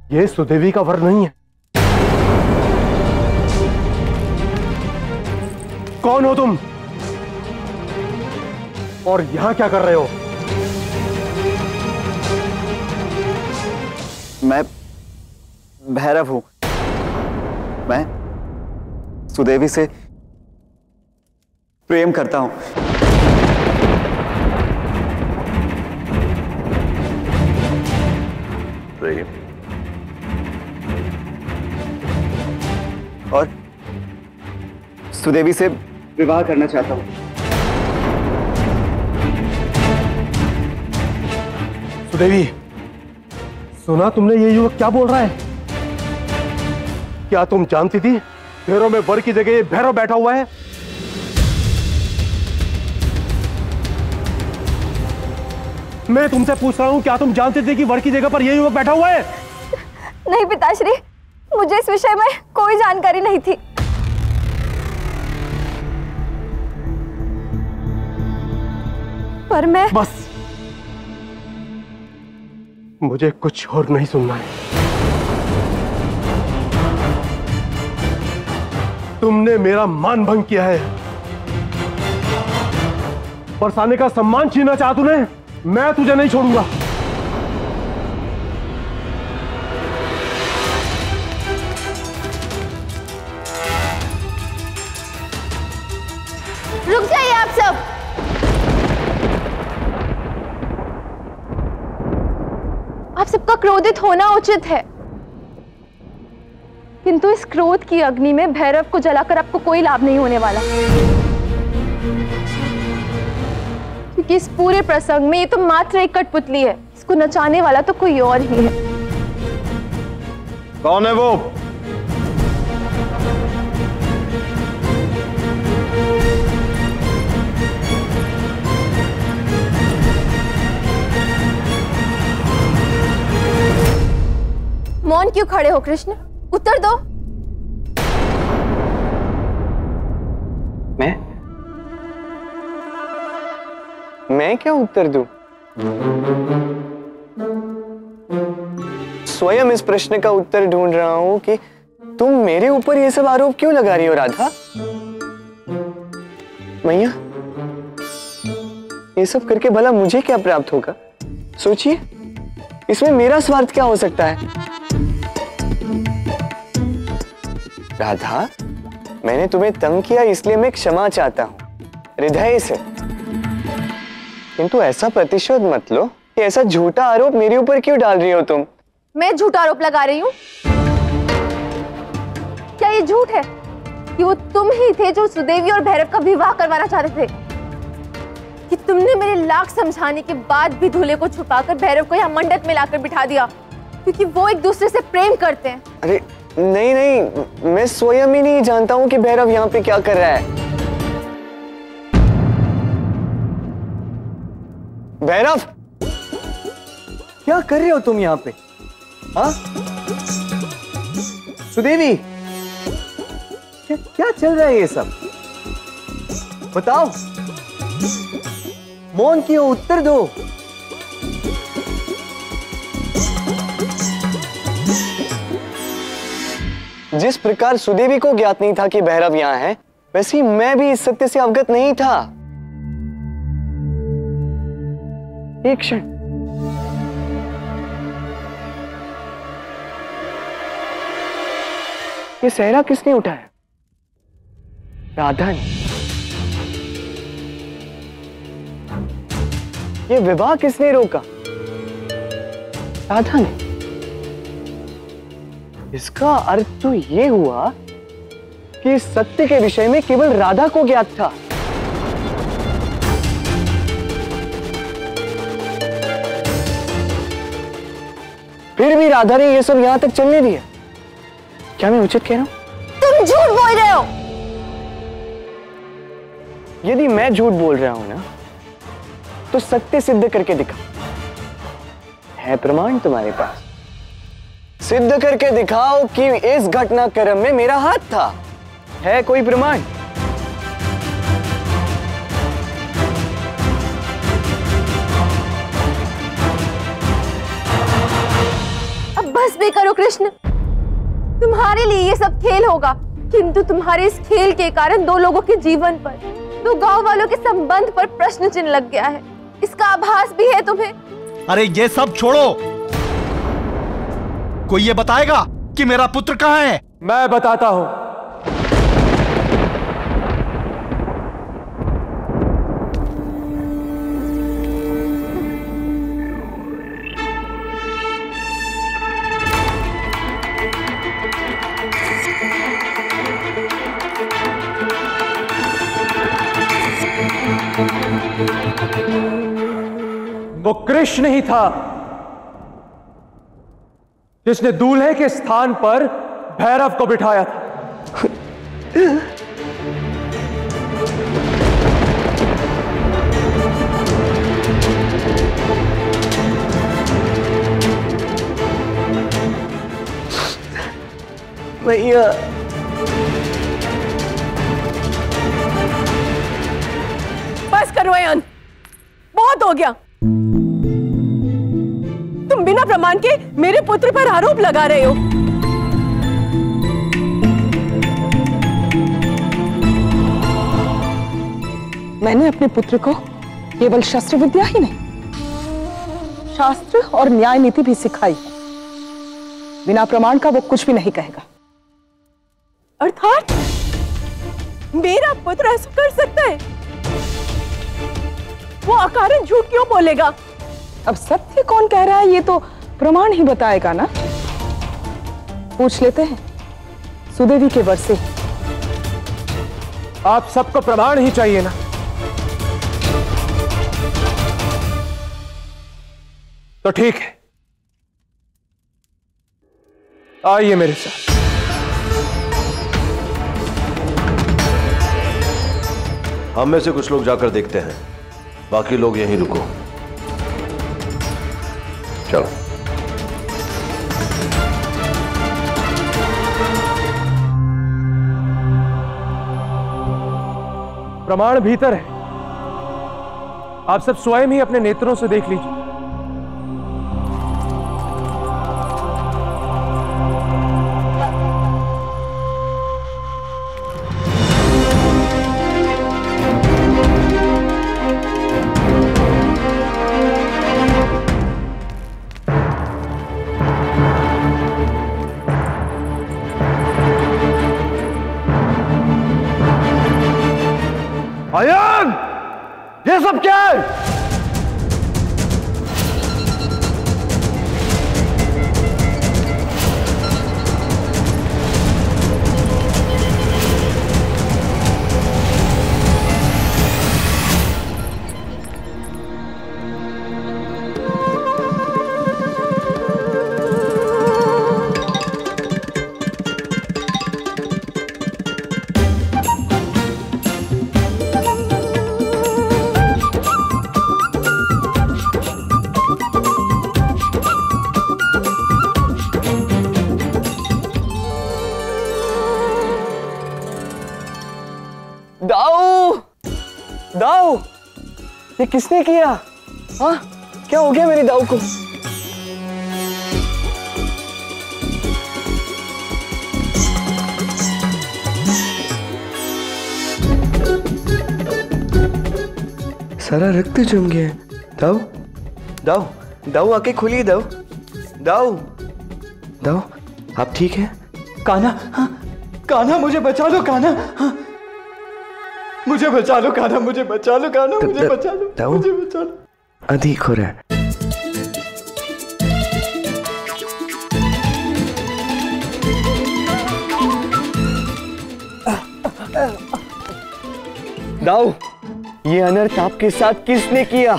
ये सुदेवी का वर नहीं है। कौन हो तुम और यहां क्या कर रहे हो? मैं भैरव हूं। मैं सुदेवी से प्रेम करता हूं। प्रेम? और सुदेवी से विवाह करना चाहता हूं। सुदेवी, सुना तुमने ये युवक क्या बोल रहा है? क्या तुम जानती थी भैरव में वर की जगह ये भैरव बैठा हुआ है? मैं तुमसे पूछ रहा हूं, क्या तुम जानती थी कि वर की जगह पर ये युवक बैठा हुआ है? नहीं पिताश्री, मुझे इस विषय में कोई जानकारी नहीं थी। पर मैं बस, मुझे कुछ और नहीं सुनना है। तुमने मेरा मान भंग किया है। बरसाने का सम्मान छीना चाहा तूने, मैं तुझे नहीं छोड़ूंगा। रुक जाइए आप सब। आप सबका क्रोधित होना उचित है, किंतु इस क्रोध की अग्नि में भैरव को जलाकर आपको कोई लाभ नहीं होने वाला, क्योंकि इस पूरे प्रसंग में ये तो मात्र एक कठपुतली है। इसको नचाने वाला तो कोई और ही है। कौन है वो? मौन क्यों खड़े हो कृष्ण? उत्तर दो। मैं क्या उत्तर दूं? स्वयं इस प्रश्न का उत्तर ढूंढ रहा हूं कि तुम मेरे ऊपर ये सब आरोप क्यों लगा रही हो राधा? मैया, ये सब करके भला मुझे क्या प्राप्त होगा? सोचिए, इसमें मेरा स्वार्थ क्या हो सकता है? राधा, मैंने तुम्हें तंग किया इसलिए मैं क्षमा चाहता हूं हृदय से, किंतु ऐसा प्रतिशोध मत लो कि ऐसा झूठा आरोप मेरे ऊपर क्यों डाल रही हो तुम? मैं झूठा आरोप लगा रही हूँ? क्या ये झूठ है कि वो तुम ही थे जो सुदेवी और भैरव का विवाह करवाना चाहते थे? कि तुमने मेरे लाख समझाने के बाद भी दूल्हे को छुपाकर भैरव को यहाँ मंडप में लाकर बिठा दिया क्योंकि वो एक दूसरे से प्रेम करते हैं? अरे नहीं नहीं, मैं स्वयं ही नहीं जानता हूं कि भैरव यहाँ पे क्या कर रहा है। भैरव, क्या कर रहे हो तुम यहाँ पे? हाँ सुदेवी, क्या चल रहा है ये सब? बताओ, मौन क्यों? उत्तर दो। जिस प्रकार सुदेवी को ज्ञात नहीं था कि भैरव यहाँ है, वैसे ही मैं भी इस सत्य से अवगत नहीं था। एक क्षण, ये सहरा किसने उठाया? राधा ने। ये विवाह किसने रोका? राधा ने। इसका अर्थ तो ये हुआ कि इस सत्य के विषय में केवल राधा को ज्ञात था। फिर भी राधा ने ये सब यहां तक चलने दिया। क्या मैं उचित कह रहा हूं? तुम झूठ बोल रहे हो। यदि मैं झूठ बोल रहा हूं ना, तो सत्य सिद्ध करके दिखा। है प्रमाण तुम्हारे पास? सिद्ध करके दिखाओ कि इस घटनाक्रम में मेरा हाथ था। है कोई प्रमाण? अब बस भी करो कृष्ण। तुम्हारे लिए ये सब खेल होगा, किंतु तुम्हारे इस खेल के कारण दो लोगों के जीवन पर, दो गांव वालों के संबंध पर प्रश्न चिन्ह लग गया है। इसका आभास भी है तुम्हें? अरे ये सब छोड़ो, कोई ये बताएगा कि मेरा पुत्र कहाँ है? मैं बताता हूं। वो कृष्ण ही था जिसने दूल्हे के स्थान पर भैरव को बिठाया था। भैया बस करो अयन, बहुत हो गया। तुम बिना प्रमाण के मेरे पुत्र पर आरोप लगा रहे हो। मैंने अपने पुत्र को केवल शस्त्र विद्या ही नहीं, शास्त्र और न्याय नीति भी सिखाई। बिना प्रमाण का वो कुछ भी नहीं कहेगा। अर्थात मेरा पुत्र ऐसा कर सकता है? वो अकारण झूठ क्यों बोलेगा? अब सत्य कौन कह रहा है ये तो प्रमाण ही बताएगा ना। पूछ लेते हैं सुदेवी के वर से। आप सबको प्रमाण ही चाहिए ना, तो ठीक है, आइए मेरे साथ। हम में से कुछ लोग जाकर देखते हैं, बाकी लोग यहीं रुको। चलो। प्रमाण भीतर है, आप सब स्वयं ही अपने नेत्रों से देख लीजिए। अयन, ये सब क्या है? दाऊ, दाऊ, ये किसने किया? हाँ, क्या हो गया मेरी दाऊ को? सारा रक्त जम गया है। दाऊ, दाऊ, दाऊ आके खोलिए। दाऊ, दाऊ, दाऊ, आप ठीक हैं? कान्हा, हाँ, कान्हा मुझे बचा लो। कान्हा, हाँ, मुझे बचा लो। कान्हा मुझे बचा लो। कान्हा मुझे बचा लो। मुझे बचा लो। अधिक हो रहा है। दाऊ, ये अनर्थ आपके साथ किसने किया?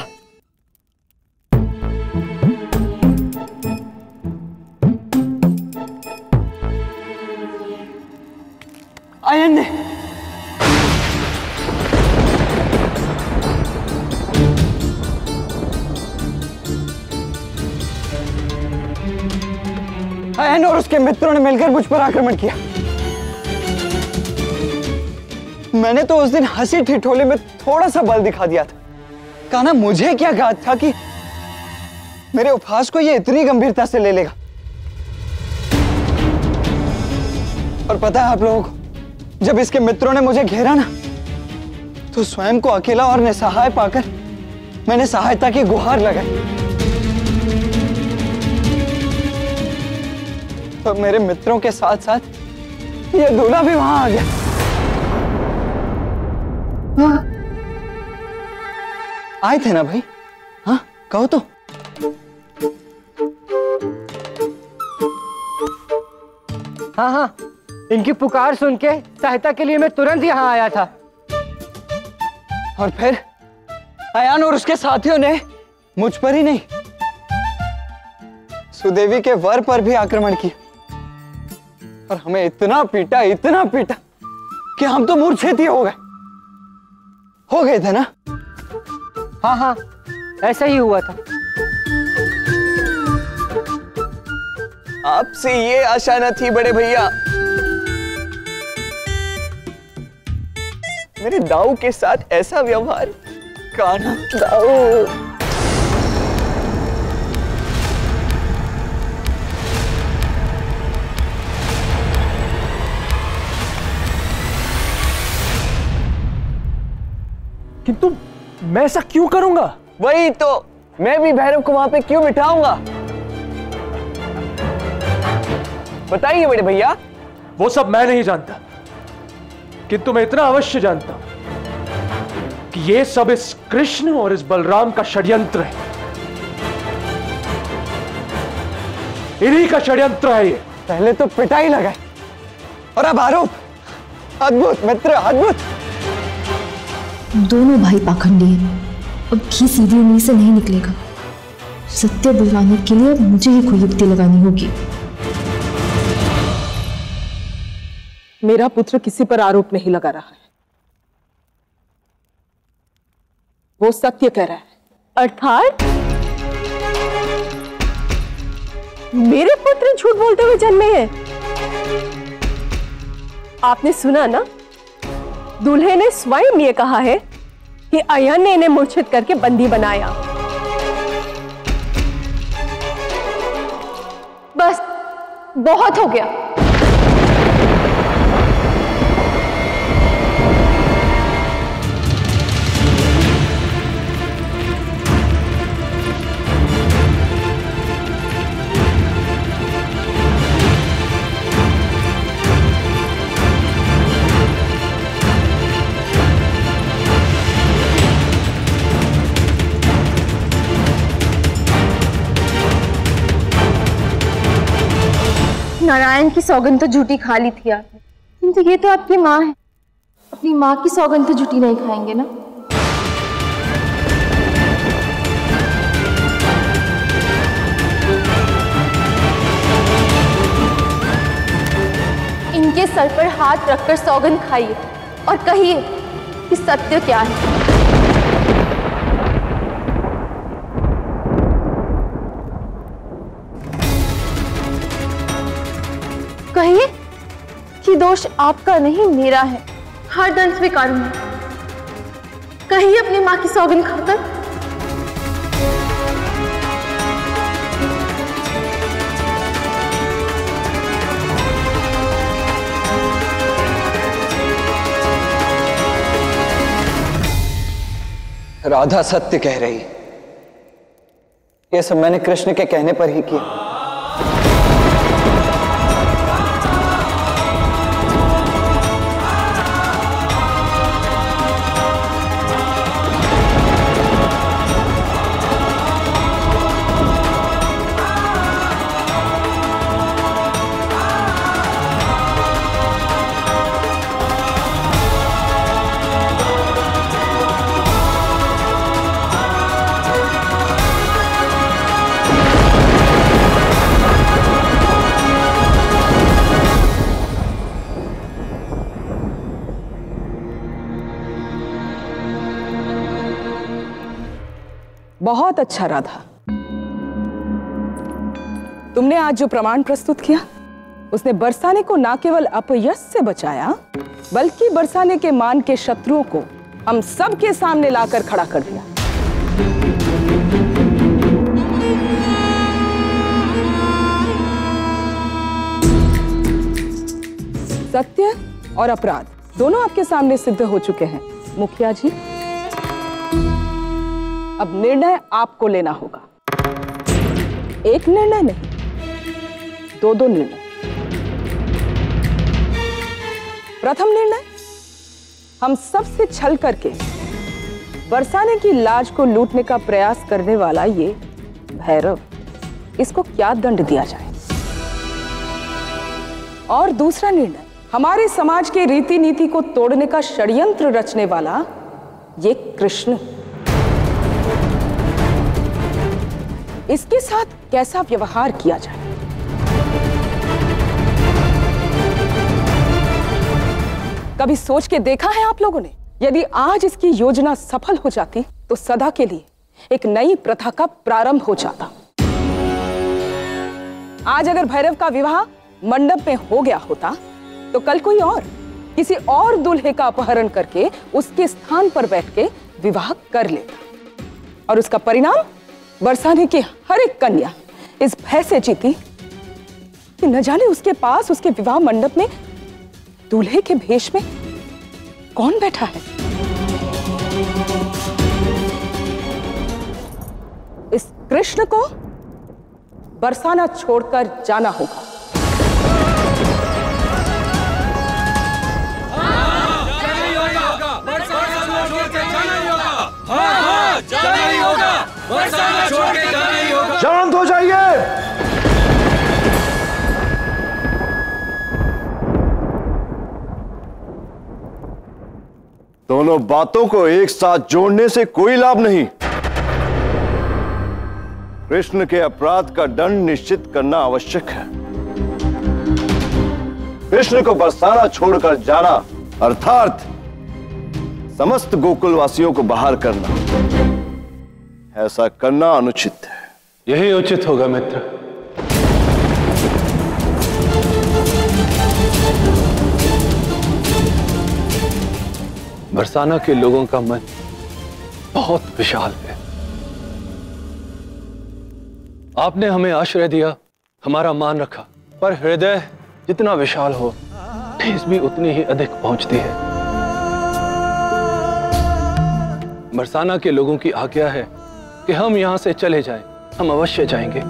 अयन ने। अयन और उसके मित्रों ने मिलकर मुझ पर आक्रमण किया। मैंने तो उस दिन हंसी ठिठोले में थोड़ा सा बल दिखा दिया था। कान्हा, मुझे क्या ज्ञात था कि मेरे उपहास को ये इतनी गंभीरता से ले लेगा। और पता है आप लोगों को, जब इसके मित्रों ने मुझे घेरा ना, तो स्वयं को अकेला और निसहाय पाकर मैंने सहायता की गुहार लगाई। तो मेरे मित्रों के साथ साथ ये दूल्हा भी वहां आ गया। आए थे ना भाई? हाँ, कहो तो। हाँ हाँ, इनकी पुकार सुन के सहायता के लिए मैं तुरंत यहाँ आया था। और फिर अयान और उसके साथियों ने मुझ पर ही नहीं, सुदेवी के वर पर भी आक्रमण किया और हमें इतना पीटा कि हम तो मूर्छित ही हो गए थे ना? हाँ हाँ, ऐसा ही हुआ था। आपसे ये आशा न थी बड़े भैया। मेरे दाऊ के साथ ऐसा व्यवहार, कान्हा दाऊ। किंतु मैं ऐसा क्यों करूंगा? वही तो, मैं भी भैरव को वहां पे क्यों बिठाऊंगा? बताइए बड़े भैया। वो सब मैं नहीं जानता, किंतु मैं इतना अवश्य जानता हूं कि ये सब इस कृष्ण और इस बलराम का षड्यंत्र है। इन्हीं का षड्यंत्र है ये। पहले तो पिटाई लगाई और अब आरोप। अद्भुत मित्र, अद्भुत। दोनों भाई पाखंडी हैं। अब घी सीधी उंगली से नहीं निकलेगा। सत्य बुलवाने के लिए अब मुझे ही कोई युक्ति लगानी होगी। मेरा पुत्र किसी पर आरोप नहीं लगा रहा है, वो सत्य कह रहा है। अर्थात मेरे पुत्र झूठ बोलते हुए जन्मे हैं। आपने सुना ना, दूल्हे ने स्वयं ये कहा है कि अयन ने इन्हें मूर्छित करके बंदी बनाया। बस बहुत हो गया। नारायण की सौगंध तो झूठी खा ली थी आपने, किंतु ये तो आपकी माँ है। अपनी माँ की सौगंध तो झूठी नहीं खाएंगे ना? इनके सर पर हाथ रखकर सौगंध खाइए और कहिए कि सत्य क्या है। कहिए कि दोष आपका नहीं मेरा है, हर दंड स्वीकारूंगी। कहिए अपनी मां की सौगंध खाकर। राधा सत्य कह रही, ये सब मैंने कृष्ण के कहने पर ही किया। बहुत अच्छा राधा, तुमने आज जो प्रमाण प्रस्तुत किया उसने बरसाने को न केवल अपयश से बचाया, बल्कि बरसाने के मान के शत्रुओं को हम सब के सामने लाकर खड़ा कर दिया। सत्य और अपराध दोनों आपके सामने सिद्ध हो चुके हैं। मुखिया जी, अब निर्णय आपको लेना होगा। एक निर्णय नहीं, दो निर्णय। प्रथम निर्णय, हम सबसे छल करके बरसाने की लाज को लूटने का प्रयास करने वाला ये भैरव, इसको क्या दंड दिया जाए। और दूसरा निर्णय, हमारे समाज के रीति नीति को तोड़ने का षड्यंत्र रचने वाला ये कृष्ण, इसके साथ कैसा व्यवहार किया जाए। कभी सोच के देखा है आप लोगों ने, यदि आज इसकी योजना सफल हो जाती तो सदा के लिए एक नई प्रथा का प्रारंभ हो जाता। आज अगर भैरव का विवाह मंडप में हो गया होता तो कल कोई और किसी और दूल्हे का अपहरण करके उसके स्थान पर बैठ के विवाह कर लेता, और उसका परिणाम बरसाने की हर एक कन्या इस भय से जीती कि न जाने उसके पास उसके विवाह मंडप में दूल्हे के भेष में कौन बैठा है। इस कृष्ण को बरसाना छोड़कर जाना होगा। शांत हो जाइए। दोनों बातों को एक साथ जोड़ने से कोई लाभ नहीं। कृष्ण के अपराध का दंड निश्चित करना आवश्यक है। कृष्ण को बरसाना छोड़कर जाना अर्थात समस्त गोकुलवासियों को बाहर करना, ऐसा करना अनुचित है। यही उचित होगा मित्र। बरसाना के लोगों का मन बहुत विशाल है। आपने हमें आश्रय दिया, हमारा मान रखा, पर हृदय जितना विशाल हो ठेस भी उतनी ही अधिक पहुंचती है। बरसाना के लोगों की आज्ञा है कि हम यहां से चले जाएं। हम अवश्य जाएंगे।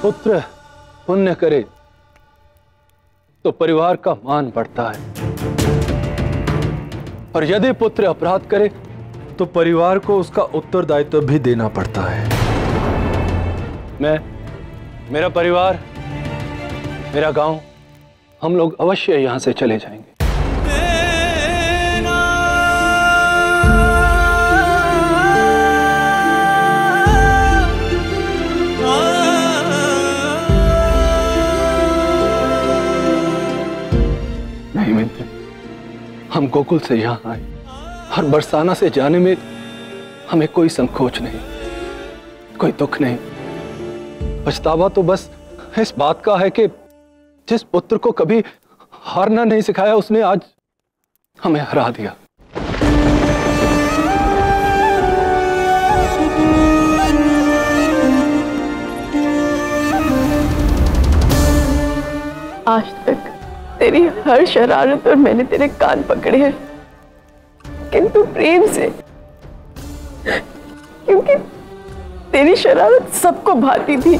पुत्र पुण्य करे तो परिवार का मान बढ़ता है, और यदि पुत्र अपराध करे तो परिवार को उसका उत्तरदायित्व भी देना पड़ता है। मेरा परिवार, मेरा गांव, हम लोग अवश्य यहां से चले जाएंगे। नहीं मित्र, हम गोकुल से यहां आए और बरसाना से जाने में हमें कोई संकोच नहीं, कोई दुख नहीं। पछतावा तो बस इस बात का है कि जिस पुत्र को कभी हारना नहीं सिखाया उसने आज हमें हरा दिया। आज तक तेरी हर शरारत और मैंने तेरे कान पकड़े हैं, किंतु प्रेम से, क्योंकि तेरी शरारत सबको भाती थी।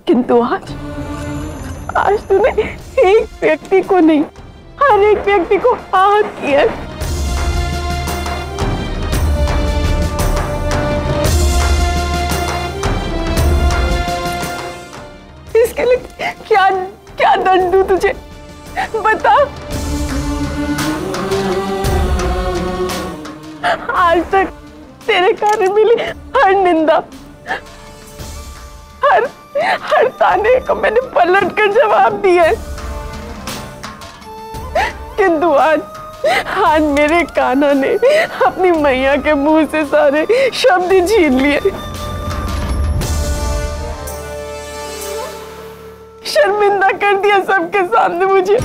किंतु आज तूने एक व्यक्ति को नहीं, हर एक व्यक्ति को आहत किया। इसके लिए क्या क्या दंड दूं तुझे, बता। आज तक तेरे कारण मिली हर निंदा, हर ताने को मैंने पलट कर जवाब दिया, किंतु आज मेरे कान्हा ने अपनी मैया के मुंह से सारे शब्द छीन लिए। शर्मिंदा कर दिया सबके सामने मुझे।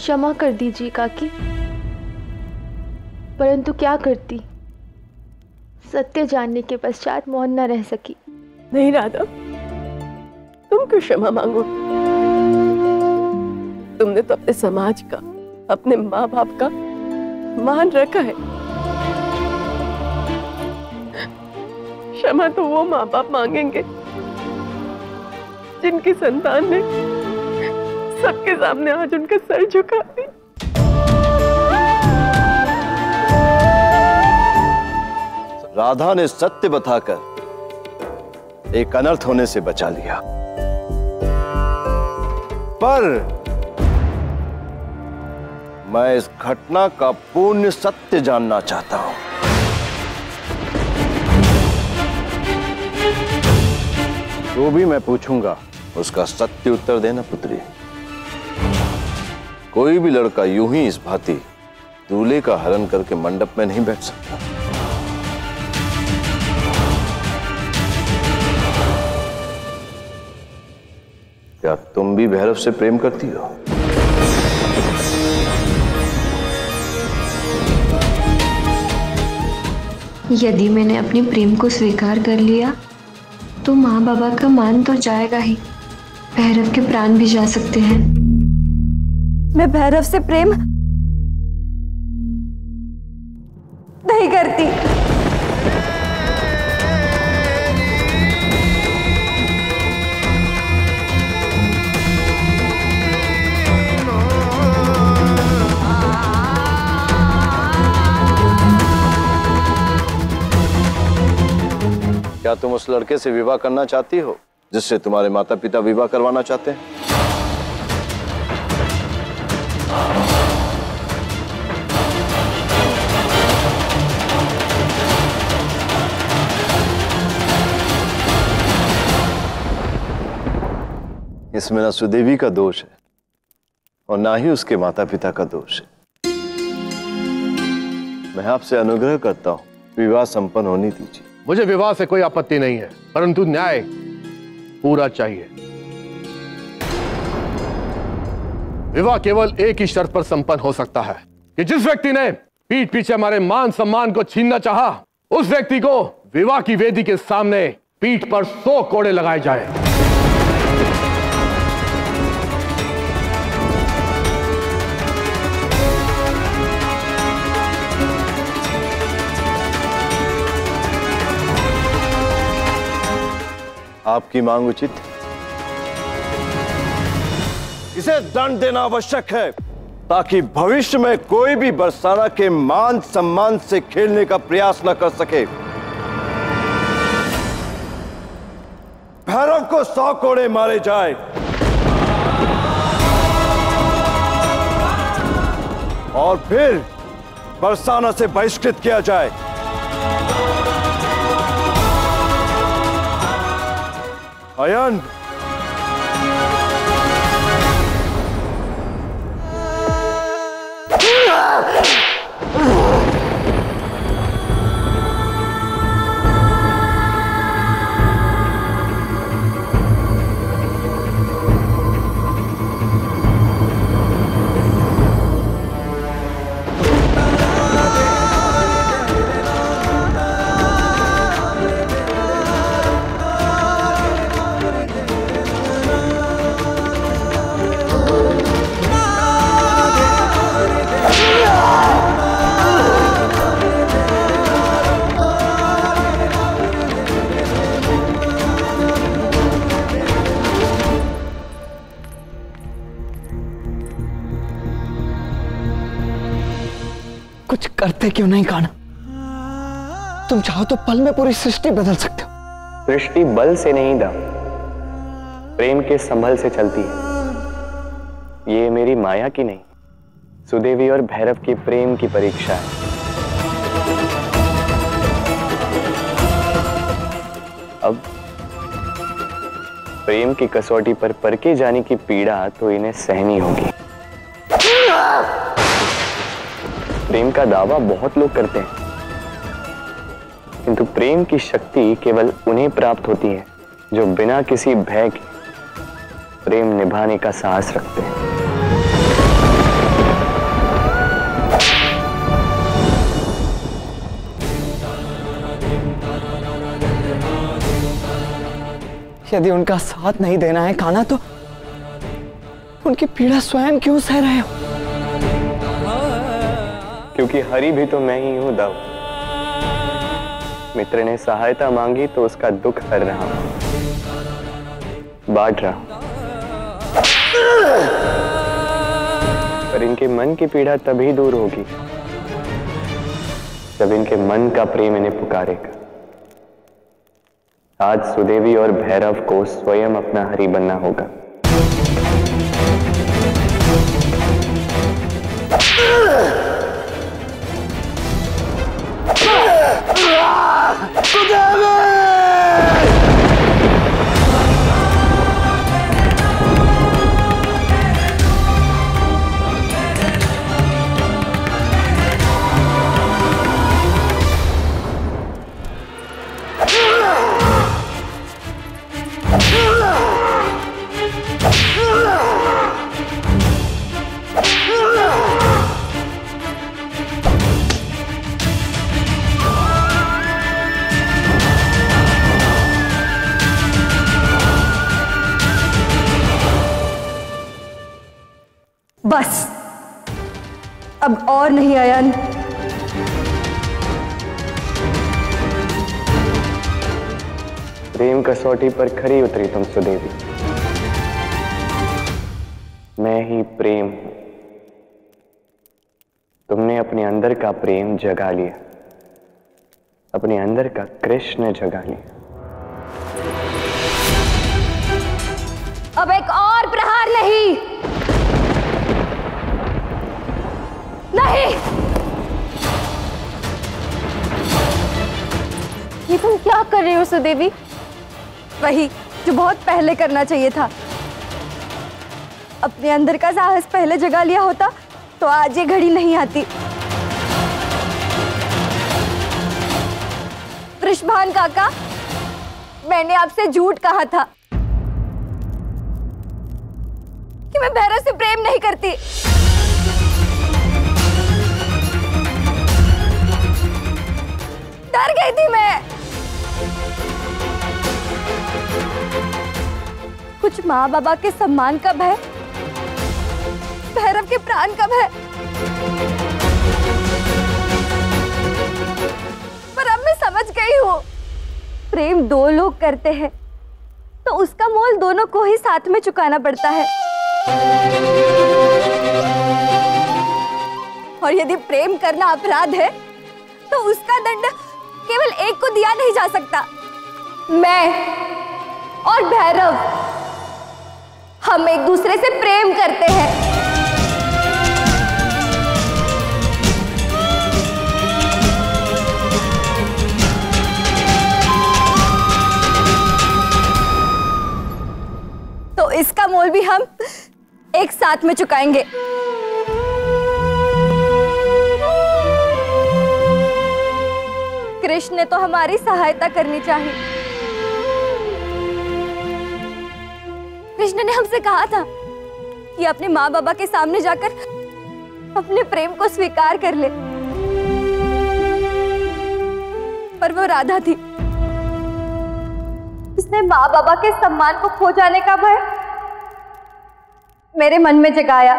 क्षमा कर दीजिए काकी, परंतु क्या करती, सत्य जानने के पश्चात मौन न रह सकी। नहीं राधा, तुम क्यों क्षमा मांगो? तुमने तो अपने समाज का, अपने माँ बाप का मान रखा है। क्षमा तो वो माँ बाप मांगेंगे जिनकी संतान ने सबके सामने आज उनका सर झुका दिया। राधा ने सत्य बताकर एक अनर्थ होने से बचा लिया, पर मैं इस घटना का पूर्ण सत्य जानना चाहता हूं। जो भी मैं पूछूंगा उसका सत्य उत्तर देना पुत्री। कोई भी लड़का यूं ही इस भांति दूल्हे का हरण करके मंडप में नहीं बैठ सकता। क्या तुम भी भैरव से प्रेम करती हो? यदि मैंने अपने प्रेम को स्वीकार कर लिया तो माँ बाबा का मान तो जाएगा ही, भैरव के प्राण भी जा सकते हैं। मैं भैरव से प्रेम नहीं करती। क्या तुम उस लड़के से विवाह करना चाहती हो जिससे तुम्हारे माता पिता विवाह करवाना चाहते हैं? इसमें ना सुदेवी का दोष है और ना ही उसके माता पिता का दोष है। मैं आपसे अनुग्रह करता हूं, विवाह संपन्न होने दीजिए। मुझे विवाह से कोई आपत्ति नहीं है, परंतु न्याय पूरा चाहिए। विवाह केवल एक ही शर्त पर संपन्न हो सकता है कि जिस व्यक्ति ने पीठ पीछे हमारे मान सम्मान को छीनना चाहा, उस व्यक्ति को विवाह की वेदी के सामने पीठ पर 100 कोड़े लगाए जाए। आपकी मांग उचित है। इसे दंड देना आवश्यक है ताकि भविष्य में कोई भी बरसाना के मान सम्मान से खेलने का प्रयास न कर सके। भैरव को 100 कोड़े मारे जाए और फिर बरसाना से बहिष्कृत किया जाए। अयन, कुछ करते क्यों नहीं कान्हा? तुम चाहो तो पल में पूरी सृष्टि बदल सकते हो। सृष्टि बल से नहीं दा, प्रेम के संभल से चलती है। ये मेरी माया की नहीं, सुदेवी और भैरव की प्रेम की परीक्षा है। अब प्रेम की कसौटी पर परखे जाने की पीड़ा तो इन्हें सहनी होगी। प्रेम का दावा बहुत लोग करते हैं, किंतु प्रेम की शक्ति केवल उन्हें प्राप्त होती है जो बिना किसी भय के प्रेम निभाने का साहस रखते हैं। यदि उनका साथ नहीं देना है कान्हा, तो उनकी पीड़ा स्वयं क्यों सह रहे हो? क्योंकि हरि भी तो मैं ही हूं दव। मित्र ने सहायता मांगी तो उसका दुख कर रहा हूं, बांट रहा हूं। पर इनके मन की पीड़ा तभी दूर होगी जब इनके मन का प्रेम इन्हें पुकारेगा। आज सुदेवी और भैरव को स्वयं अपना हरि बनना होगा। बस अब और नहीं आयन। प्रेम कसौटी पर खरी उतरी तुम सुदेवी। मैं ही प्रेम हूं। तुमने अपने अंदर का प्रेम जगा लिया, अपने अंदर का कृष्ण जगा लिया। अब एक और प्रहार नहीं, नहीं। ये तुम क्या कर रही हो सुदेवी? वही जो बहुत पहले करना चाहिए था। अपने अंदर का साहस पहले जगा लिया होता तो आज ये घड़ी नहीं आती। वृषभान काका, मैंने आपसे झूठ कहा था कि मैं भैरव से प्रेम नहीं करती। डर गई थी मैं। कुछ माँ बाबा के सम्मान का भय, भैरव के प्राण का भय। पर अब मैं समझ गई हूँ, प्रेम दो लोग करते हैं तो उसका मोल दोनों को ही साथ में चुकाना पड़ता है। और यदि प्रेम करना अपराध है तो उसका दंड केवल एक को दिया नहीं जा सकता। मैं और भैरव, हम एक दूसरे से प्रेम करते हैं। तो इसका मोल भी हम एक साथ में चुकाएंगे। कृष्ण ने तो हमारी सहायता करनी चाहिए। कृष्ण ने हमसे कहा था कि अपने माँ बाबा के सामने जाकर अपने प्रेम को स्वीकार कर ले, पर वो राधा थी। उसने माँ बाबा के सम्मान को खो जाने का भय मेरे मन में जगाया।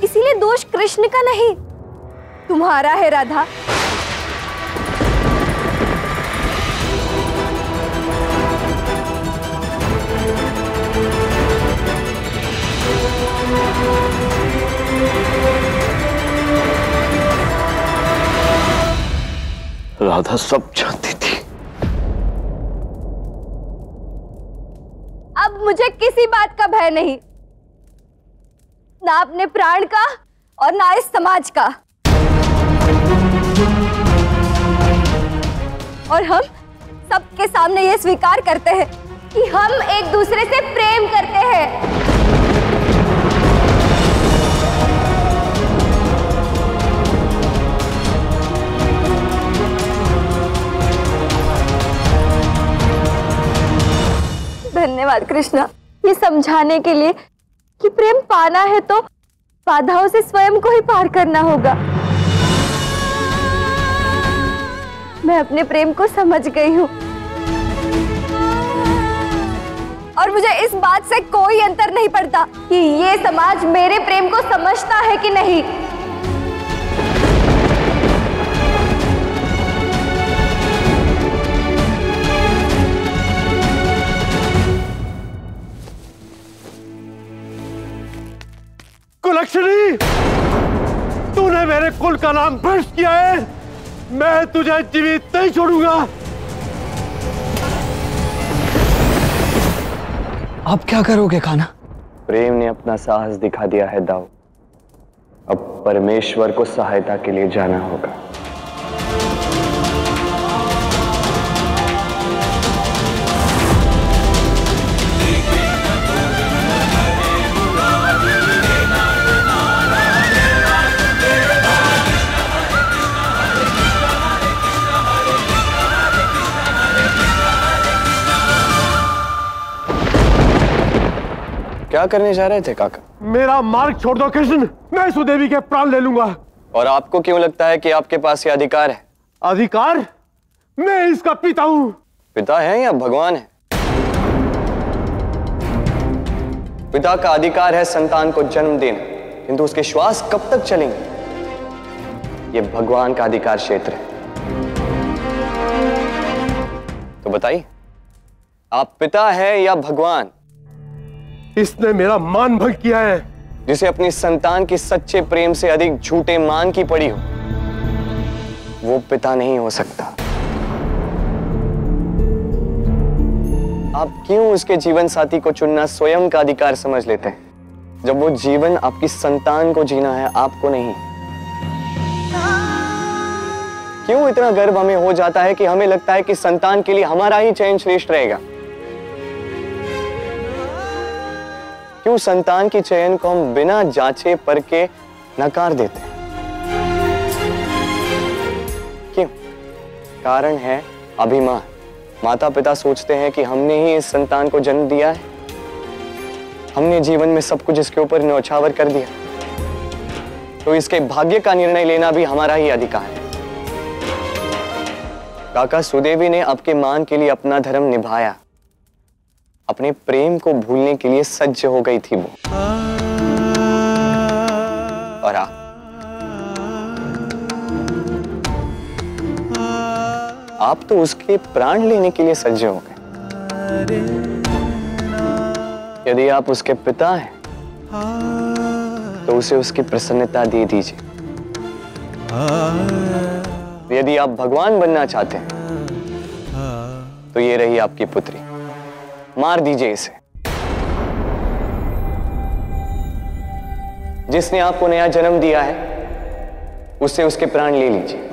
इसीलिए दोष कृष्ण का नहीं, तुम्हारा है राधा। राधा सब जानती थी। अब मुझे किसी बात का भय नहीं, ना अपने प्राण का और ना इस समाज का। और हम सबके सामने ये स्वीकार करते हैं कि हम एक दूसरे से प्रेम करते हैं। धन्यवाद कृष्णा। ये समझाने के लिए कि प्रेम पाना है तो बाधाओं से स्वयं को ही पार करना होगा। मैं अपने प्रेम को समझ गई हूँ और मुझे इस बात से कोई अंतर नहीं पड़ता कि ये समाज मेरे प्रेम को समझता है कि नहीं। कुलक्षणी, तूने मेरे कुल का नाम भ्रष्ट किया है। मैं तुझे जीवित नहीं छोड़ूंगा। अब क्या करोगे खाना? प्रेम ने अपना साहस दिखा दिया है दाऊ। अब परमेश्वर को सहायता के लिए जाना होगा। क्या करने जा रहे थे काका? मेरा मार्ग छोड़ दो कृष्ण, मैं सुदेवी के प्राण ले लूंगा। और आपको क्यों लगता है कि आपके पास ये अधिकार है? अधिकार? मैं इसका पिता हूं। पिता है या भगवान है? पिता का अधिकार है संतान को जन्म देना, किंतु उसके श्वास कब तक चलेंगे ये भगवान का अधिकार क्षेत्र है। तो बताइए, आप पिता है या भगवान? इसने मेरा मान भंग किया है। जिसे अपनी संतान की सच्चे प्रेम से अधिक झूठे मान की पड़ी हो, वो पिता नहीं हो सकता। आप क्यों उसके जीवन साथी को चुनना स्वयं का अधिकार समझ लेते हैं, जब वो जीवन आपकी संतान को जीना है, आपको नहीं? क्यों इतना गर्व हमें हो जाता है कि हमें लगता है कि संतान के लिए हमारा ही चयन श्रेष्ठ रहेगा? क्यों संतान की चयन को हम बिना जांचे परखे नकार देते हैं? क्यों? कारण है अभिमान। माता पिता सोचते हैं कि हमने ही इस संतान को जन्म दिया है, हमने जीवन में सब कुछ इसके ऊपर न्यौछावर कर दिया, तो इसके भाग्य का निर्णय लेना भी हमारा ही अधिकार है। काका, सुदेवी ने आपके मान के लिए अपना धर्म निभाया, अपने प्रेम को भूलने के लिए सज्ज हो गई थी वो। और आप तो उसके प्राण लेने के लिए सज्ज हो गए। यदि आप उसके पिता हैं, तो उसे उसकी प्रसन्नता दे दीजिए। यदि आप भगवान बनना चाहते हैं, तो ये रही आपकी पुत्री, मार दीजिए इसे। जिसने आपको नया जन्म दिया है, उससे उसके प्राण ले लीजिए।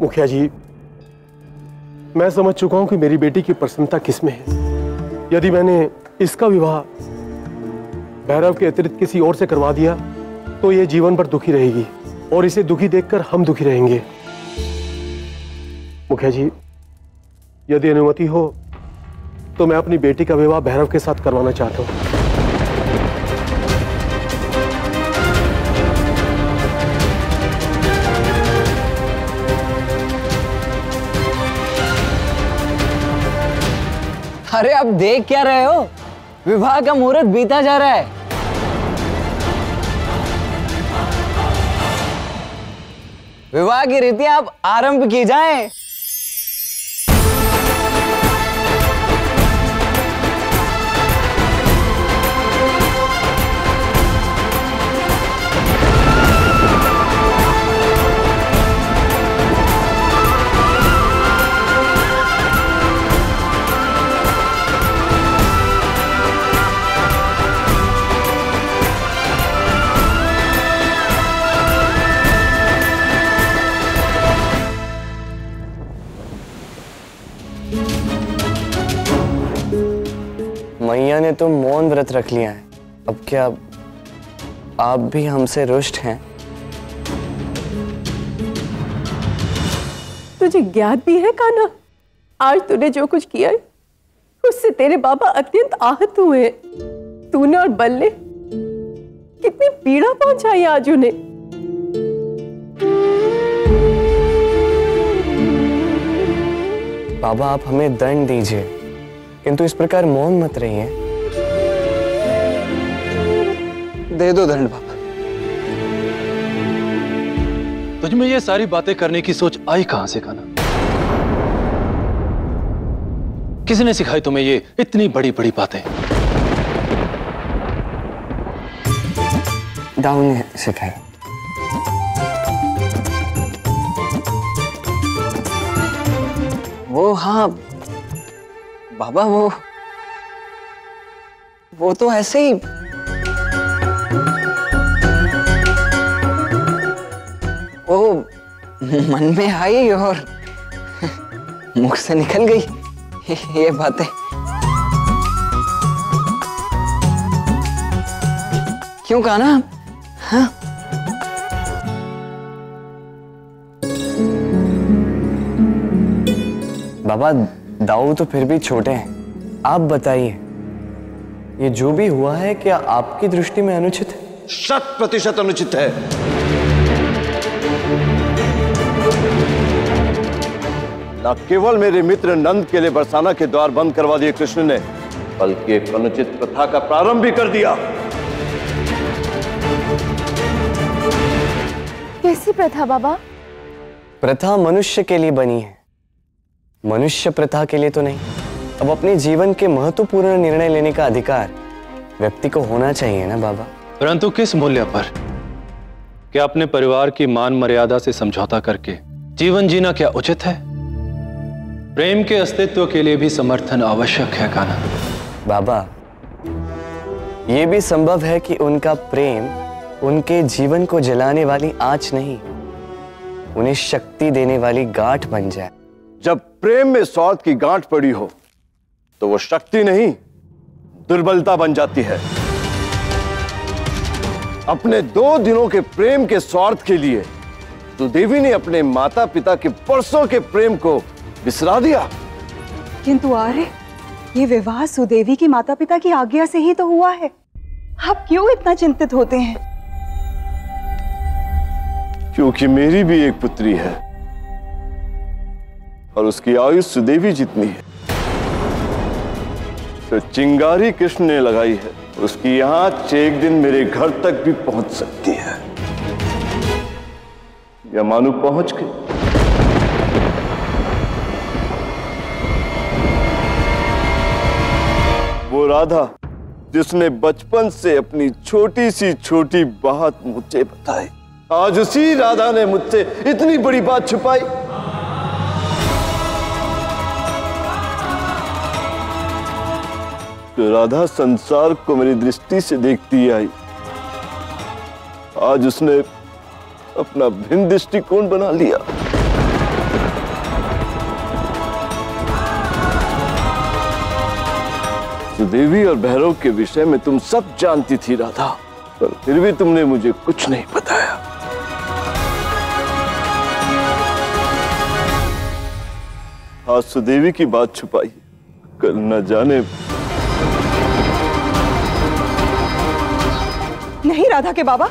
मुखिया जी, मैं समझ चुका हूं कि मेरी बेटी की प्रसन्नता किसमें है। यदि मैंने इसका विवाह भैरव के अतिरिक्त किसी और से करवा दिया, तो ये जीवन भर दुखी रहेगी और इसे दुखी देखकर हम दुखी रहेंगे। मुखिया जी, यदि अनुमति हो तो मैं अपनी बेटी का विवाह भैरव के साथ करवाना चाहता हूँ। अरे अब देख क्या रहे हो? विवाह का मुहूर्त बीता जा रहा है। विवाह की रीतियां अब आरंभ की जाएं। मैया ने तो मौन व्रत रख लिया है। अब क्या आप भी हमसे रुष्ट हैं? तुझे ज्ञात भी है कान्हा, आज तूने जो कुछ किया है उससे तेरे बाबा अत्यंत आहत हुए हैं। तूने और बल ने कितनी पीड़ा पहुंचाई आज उन्हें। बाबा आप हमें दंड दीजिए, किंतु इस प्रकार मौन मत रहिए। दे दो दंड बाबा। तुझ में ये सारी बातें करने की सोच आई कहां से कान्हा? किसने सिखाई तुम्हें ये इतनी बड़ी बड़ी बातें? दाऊ ने सिखाया। वो हाँ बाबा, वो तो ऐसे ही वो मन में आई और मुख से निकल गई ये बातें। क्यों कान्हा? हाँ बाबा, दाऊ तो फिर भी छोटे हैं। आप बताइए, ये जो भी हुआ है क्या आपकी दृष्टि में अनुचित है? 100% अनुचित है। न केवल मेरे मित्र नंद के लिए बरसाना के द्वार बंद करवा दिए कृष्ण ने, बल्कि एक अनुचित प्रथा का प्रारंभ भी कर दिया। कैसी प्रथा बाबा? प्रथा मनुष्य के लिए बनी है, मनुष्य प्रथा के लिए तो नहीं। अब अपने जीवन के महत्वपूर्ण निर्णय लेने का अधिकार व्यक्ति को होना चाहिए ना बाबा। परंतु किस मूल्य पर? क्या अपने परिवार की मान मर्यादा से समझौता करके जीवन जीना क्या उचित है? प्रेम के अस्तित्व के लिए भी समर्थन आवश्यक है कान्हा। बाबा, यह भी संभव है कि उनका प्रेम उनके जीवन को जलाने वाली आंच नहीं, उन्हें शक्ति देने वाली गांठ बन जाए। जब प्रेम में स्वार्थ की गांठ पड़ी हो तो वो शक्ति नहीं, दुर्बलता बन जाती है। अपने 2 दिनों के प्रेम के स्वार्थ के लिए सुदेवी ने अपने माता पिता के परसों के प्रेम को बिसरा दिया। किंतु आर्य, ये विवाह सुदेवी की माता पिता की आज्ञा से ही तो हुआ है। आप क्यों इतना चिंतित होते हैं? क्योंकि मेरी भी एक पुत्री है और उसकी आयु सुदेवी जितनी है। तो चिंगारी कृष्ण ने लगाई है, उसकी आंच एक दिन मेरे घर तक भी पहुंच सकती है। या मानो पहुंच गई। वो राधा जिसने बचपन से अपनी छोटी सी छोटी बात मुझे बताई, आज उसी राधा ने मुझसे इतनी बड़ी बात छुपाई। तो राधा संसार को मेरी दृष्टि से देखती आई, आज उसने अपना भिन्न दृष्टिकोण बना लिया। सुदेवी और भैरव के विषय में तुम सब जानती थी राधा, पर फिर भी तुमने मुझे कुछ नहीं बताया। आज सुदेवी की बात छुपाई, कल न जाने। नहीं राधा के बाबा,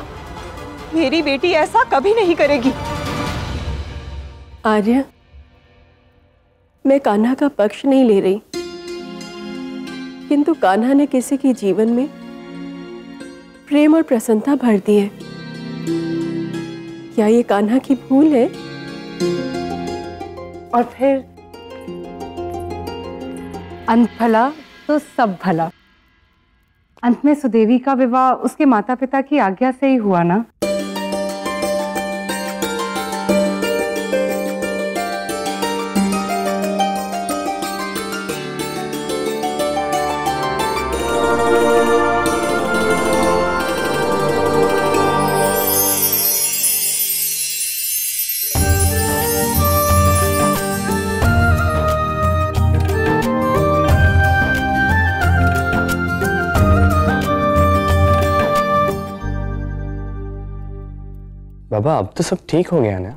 मेरी बेटी ऐसा कभी नहीं करेगी। आर्य, मैं कान्हा का पक्ष नहीं ले रही, किंतु कान्हा ने किसी के जीवन में प्रेम और प्रसन्नता भर दी है। क्या ये कान्हा की भूल है? और फिर अंत भला तो सब भला। अंत में सुदेवी का विवाह उसके माता पिता की आज्ञा से ही हुआ ना। बाबा अब तो सब ठीक हो गया ना,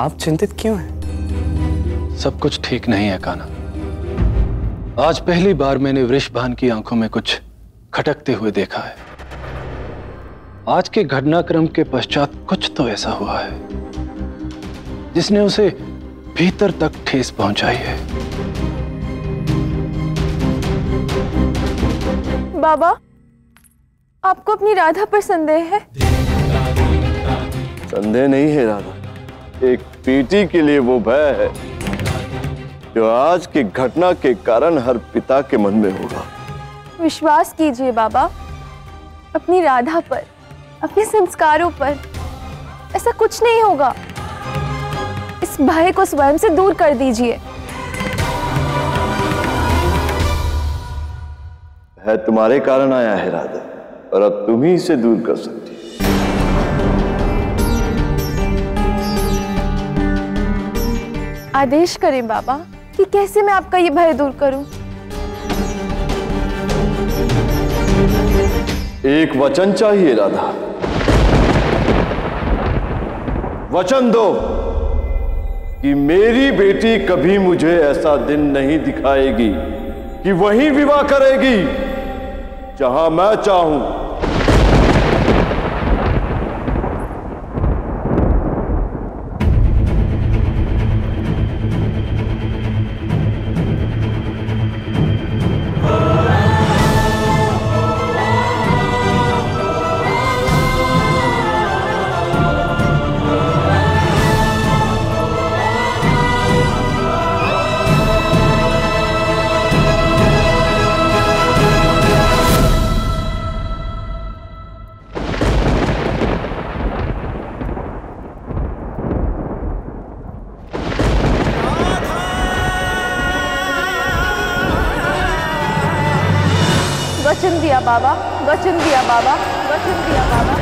आप चिंतित क्यों हैं? सब कुछ ठीक नहीं है कान्हा। आज पहली बार मैंने वृषभान की आंखों में कुछ खटकते हुए देखा है। आज के घटनाक्रम के पश्चात कुछ तो ऐसा हुआ है जिसने उसे भीतर तक ठेस पहुंचाई है। बाबा, आपको अपनी राधा पर संदेह है? संदेह नहीं है राधा, एक बेटी के लिए वो भय है जो आज की घटना के कारण हर पिता के मन में होगा। विश्वास कीजिए बाबा, अपनी राधा पर, अपने संस्कारों पर। ऐसा कुछ नहीं होगा। इस भय को स्वयं से दूर कर दीजिए। है तुम्हारे कारण आया है राधा, और अब तुम ही इसे दूर कर सकती। आदेश करें बाबा कि कैसे मैं आपका ये भय दूर करूं। एक वचन चाहिए राधा, वचन दो कि मेरी बेटी कभी मुझे ऐसा दिन नहीं दिखाएगी कि वही विवाह करेगी जहां मैं चाहूं। वचन दिया बाबा, वचन दिया बाबा, वचन दिया बाबा।